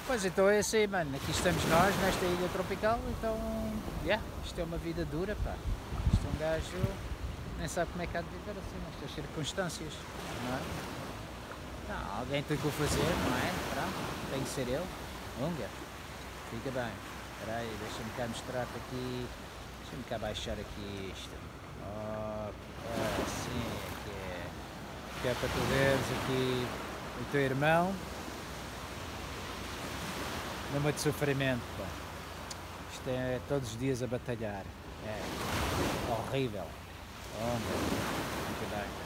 Pois então é assim, mano, aqui estamos nós, nesta ilha tropical, então, isto é uma vida dura, pá. Isto é um gajo nem sabe como é que há de viver assim, nestas circunstâncias, não é? Não, alguém tem que o fazer, não é? Pronto, tem que ser ele. Unga, fica bem. Espera aí, deixa-me cá mostrar-te aqui, deixa-me cá baixar aqui isto. Oh, assim é que é para tu veres aqui o teu irmão numa de sofrimento, pá. Isto é todos os dias a batalhar. É horrível. Onde? Muito bem.